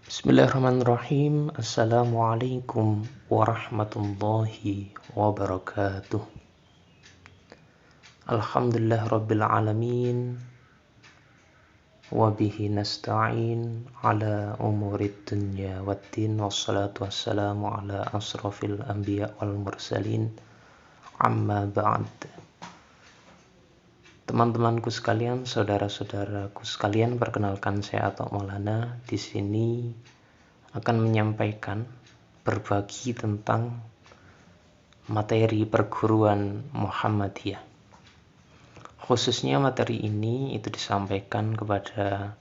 Bismillahirrahmanirrahim. Assalamualaikum warahmatullahi wabarakatuh. Alhamdulillah rabbil alamin. Wabihi nasta'in ala umurid dunya waddin. Wassalatu wassalamu ala asrafil anbiya wal mursalin. Amma ba'd. Teman-temanku sekalian, saudara-saudaraku sekalian, perkenalkan saya Atok Maulana. Di sini akan menyampaikan berbagi tentang materi perguruan Muhammadiyah. Khususnya materi ini itu disampaikan kepada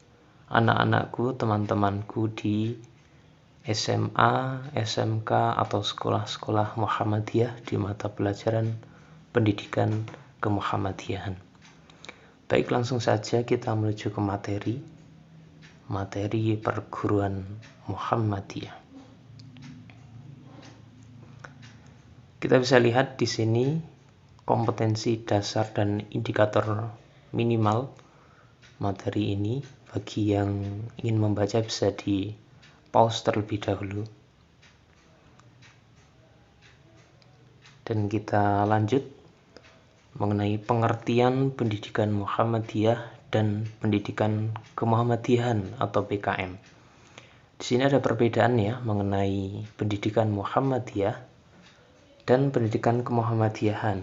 anak-anakku, teman-temanku di SMA, SMK atau sekolah-sekolah Muhammadiyah di mata pelajaran pendidikan kemuhammadiyahan. Baik, langsung saja kita menuju ke materi perguruan Muhammadiyah. Kita bisa lihat di sini kompetensi dasar dan indikator minimal materi ini. Bagi yang ingin membaca bisa di pause terlebih dahulu. Dan kita lanjut mengenai pengertian pendidikan Muhammadiyah dan pendidikan kemuhammadiyahan atau PKM. Di sini ada perbedaan ya mengenai pendidikan Muhammadiyah dan pendidikan kemuhammadiyahan.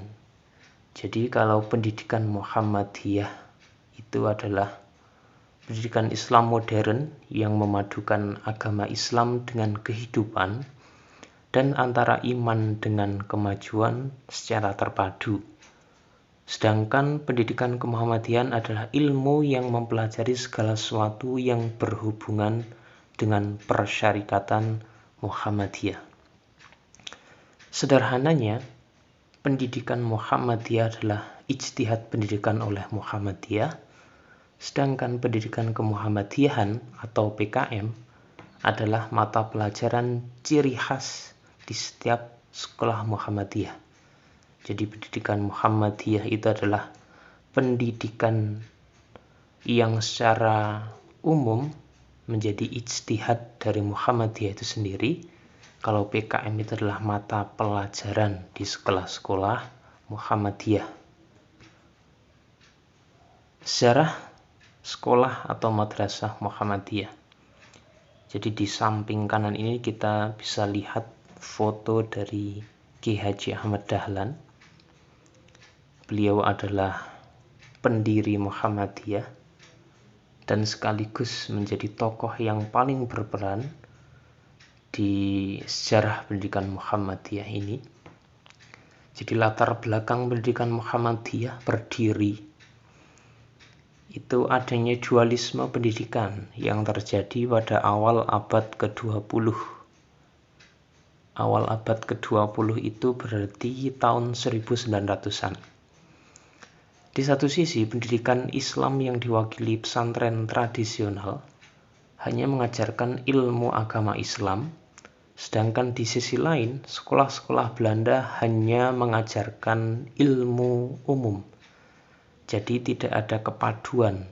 Jadi kalau pendidikan Muhammadiyah itu adalah pendidikan Islam modern yang memadukan agama Islam dengan kehidupan dan antara iman dengan kemajuan secara terpadu. Sedangkan pendidikan kemuhammadiyahan adalah ilmu yang mempelajari segala sesuatu yang berhubungan dengan persyarikatan Muhammadiyah. Sederhananya, pendidikan Muhammadiyah adalah ijtihad pendidikan oleh Muhammadiyah, sedangkan pendidikan kemuhammadiyahan atau PKM adalah mata pelajaran ciri khas di setiap sekolah Muhammadiyah. Jadi pendidikan Muhammadiyah itu adalah pendidikan yang secara umum menjadi ijtihad dari Muhammadiyah itu sendiri. Kalau PKM itu adalah mata pelajaran di sekolah-sekolah Muhammadiyah. Sejarah sekolah atau madrasah Muhammadiyah. Jadi di samping kanan ini kita bisa lihat foto dari Ki Haji Ahmad Dahlan. Beliau adalah pendiri Muhammadiyah dan sekaligus menjadi tokoh yang paling berperan di sejarah pendidikan Muhammadiyah ini. Jadi latar belakang pendidikan Muhammadiyah berdiri itu adanya dualisme pendidikan yang terjadi pada awal abad ke-20. Awal abad ke-20 itu berarti tahun 1900-an. Di satu sisi, pendidikan Islam yang diwakili pesantren tradisional hanya mengajarkan ilmu agama Islam, sedangkan di sisi lain, sekolah-sekolah Belanda hanya mengajarkan ilmu umum. Jadi tidak ada kepaduan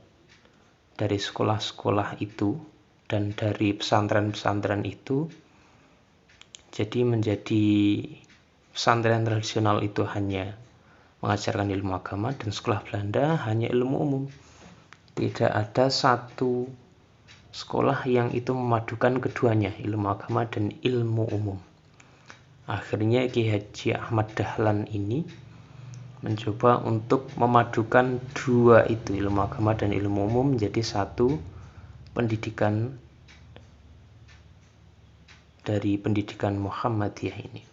dari sekolah-sekolah itu dan dari pesantren-pesantren itu. Jadi menjadi pesantren tradisional itu hanya mengajarkan ilmu agama dan sekolah Belanda hanya ilmu umum. Tidak ada satu sekolah yang itu memadukan keduanya, ilmu agama dan ilmu umum. Akhirnya Ki Haji Ahmad Dahlan ini mencoba untuk memadukan dua itu, ilmu agama dan ilmu umum, menjadi satu pendidikan dari pendidikan Muhammadiyah ini.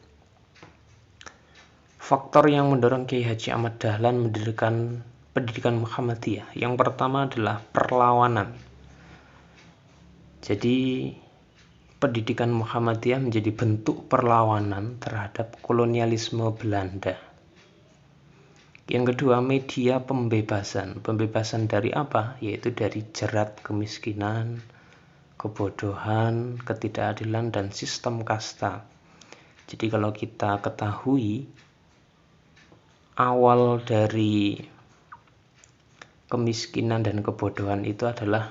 Faktor yang mendorong Kiai Haji Ahmad Dahlan mendirikan pendidikan Muhammadiyah. Yang pertama adalah perlawanan. Jadi pendidikan Muhammadiyah menjadi bentuk perlawanan terhadap kolonialisme Belanda. Yang kedua, media pembebasan. Pembebasan dari apa? Yaitu dari jerat kemiskinan, kebodohan, ketidakadilan, dan sistem kasta. Jadi kalau kita ketahui, awal dari kemiskinan dan kebodohan itu adalah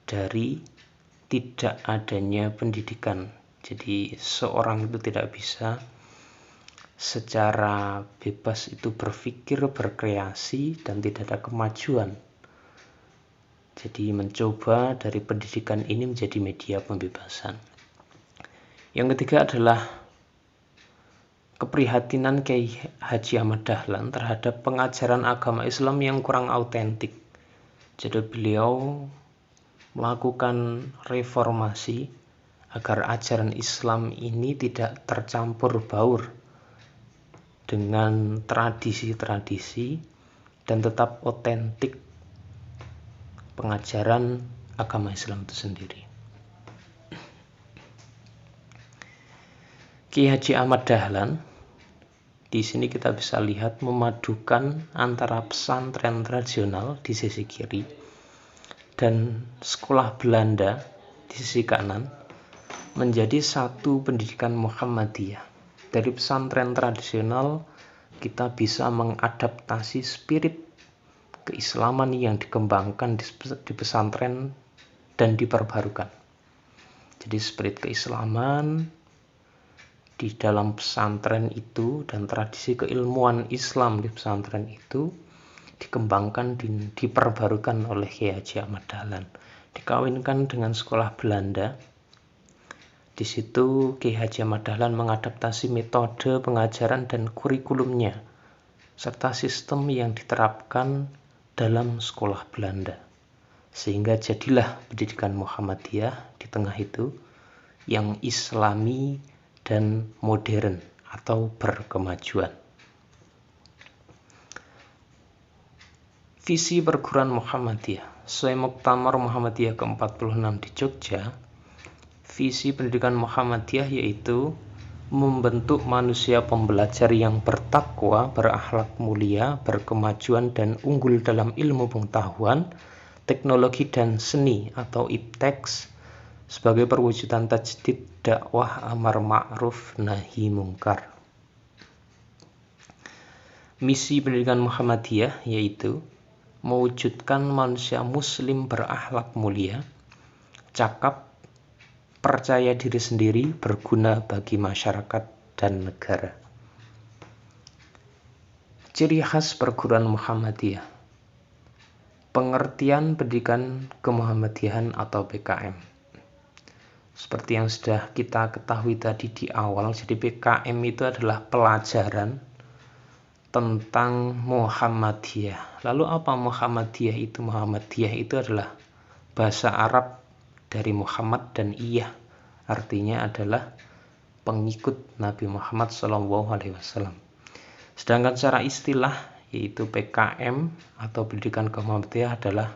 dari tidak adanya pendidikan. Jadi seorang itu tidak bisa secara bebas itu berpikir, berkreasi, dan tidak ada kemajuan. Jadi mencoba dari pendidikan ini menjadi media pembebasan. Yang ketiga adalah keprihatinan Kiai Haji Ahmad Dahlan terhadap pengajaran agama Islam yang kurang autentik. Jadi beliau melakukan reformasi agar ajaran Islam ini tidak tercampur baur dengan tradisi-tradisi dan tetap otentik pengajaran agama Islam itu sendiri. Kiai Haji Ahmad Dahlan di sini kita bisa lihat memadukan antara pesantren tradisional di sisi kiri dan sekolah Belanda di sisi kanan menjadi satu pendidikan Muhammadiyah. Dari pesantren tradisional kita bisa mengadaptasi spirit keislaman yang dikembangkan di pesantren dan diperbarukan. Jadi spirit keislaman di dalam pesantren itu dan tradisi keilmuan Islam di pesantren itu dikembangkan, diperbarukan oleh Kiai Haji Ahmad Dahlan, dikawinkan dengan sekolah Belanda. Di situ Kiai Haji Ahmad Dahlan mengadaptasi metode pengajaran dan kurikulumnya serta sistem yang diterapkan dalam sekolah Belanda, sehingga jadilah pendidikan Muhammadiyah di tengah itu yang Islami dan modern atau berkemajuan. Visi perguruan Muhammadiyah sesuai Muktamar Muhammadiyah ke-46 di Jogja. Visi pendidikan Muhammadiyah yaitu membentuk manusia pembelajar yang bertakwa, berakhlak mulia, berkemajuan dan unggul dalam ilmu pengetahuan, teknologi dan seni atau ipteks sebagai perwujudan tajdid dakwah amar ma'ruf nahi mungkar. Misi pendidikan Muhammadiyah yaitu mewujudkan manusia muslim berakhlak mulia, cakap, percaya diri sendiri, berguna bagi masyarakat dan negara. Ciri khas perguruan Muhammadiyah. Pengertian pendidikan kemuhammadiyahan atau PKM. Seperti yang sudah kita ketahui tadi di awal, jadi PKM itu adalah pelajaran tentang Muhammadiyah. Lalu apa Muhammadiyah itu? Muhammadiyah itu adalah bahasa Arab dari Muhammad dan iyah, artinya adalah pengikut Nabi Muhammad SAW. Sedangkan secara istilah yaitu PKM atau pendidikan kemuhammadiyah adalah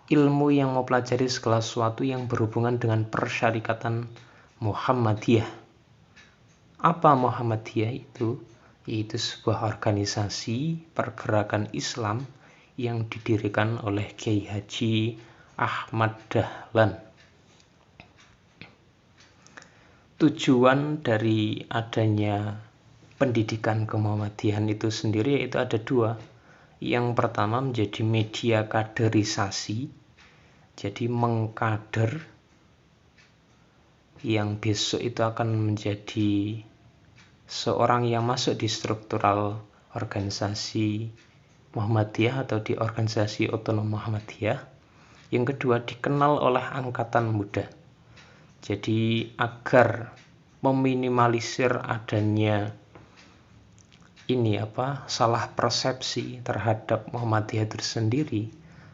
ilmu yang mempelajari segala sesuatu yang berhubungan dengan persyarikatan Muhammadiyah. Apa Muhammadiyah itu? Yaitu sebuah organisasi pergerakan Islam yang didirikan oleh Kiai Haji Ahmad Dahlan. Tujuan dari adanya pendidikan kemuhammadiyahan itu sendiri yaitu ada dua. Yang pertama menjadi media kaderisasi, jadi mengkader yang besok itu akan menjadi seorang yang masuk di struktural organisasi Muhammadiyah atau di organisasi otonom Muhammadiyah. Yang kedua, dikenal oleh angkatan muda. Jadi agar meminimalisir adanya salah persepsi terhadap Muhammadiyah itu sendiri,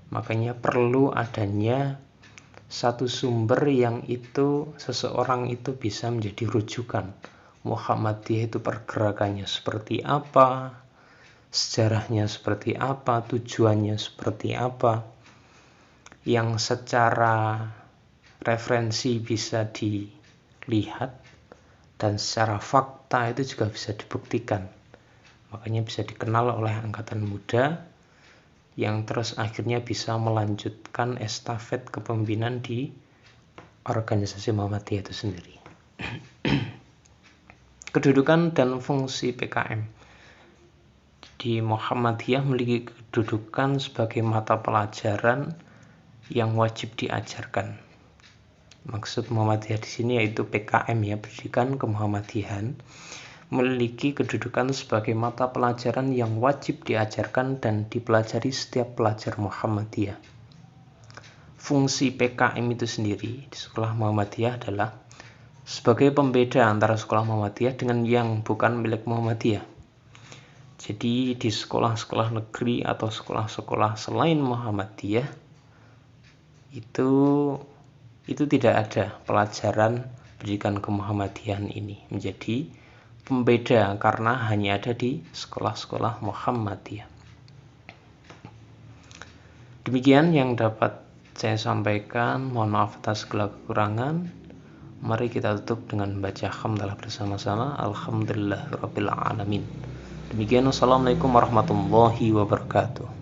makanya perlu adanya satu sumber yang itu seseorang itu bisa menjadi rujukan. Muhammadiyah itu pergerakannya seperti apa, sejarahnya seperti apa, tujuannya seperti apa, yang secara referensi bisa dilihat dan secara fakta itu juga bisa dibuktikan. Makanya bisa dikenal oleh angkatan muda yang terus akhirnya bisa melanjutkan estafet kepemimpinan di organisasi Muhammadiyah itu sendiri. Kedudukan dan fungsi PKM. Di Muhammadiyah memiliki kedudukan sebagai mata pelajaran yang wajib diajarkan. Maksud Muhammadiyah di sini yaitu PKM ya, Pendidikan Kemuhammadiyahan, memiliki kedudukan sebagai mata pelajaran yang wajib diajarkan dan dipelajari setiap pelajar Muhammadiyah. Fungsi PKM itu sendiri di sekolah Muhammadiyah adalah sebagai pembeda antara sekolah Muhammadiyah dengan yang bukan milik Muhammadiyah. Jadi di sekolah-sekolah negeri atau sekolah-sekolah selain Muhammadiyah itu tidak ada pelajaran pendidikan kemuhammadiyahan ini, menjadi pembeda karena hanya ada di sekolah-sekolah Muhammadiyah. Demikian yang dapat saya sampaikan, mohon maaf atas segala kekurangan. Mari kita tutup dengan membaca hamdalah bersama-sama. Alhamdulillahirabbil alamin. Demikian, wassalamualaikum warahmatullahi wabarakatuh.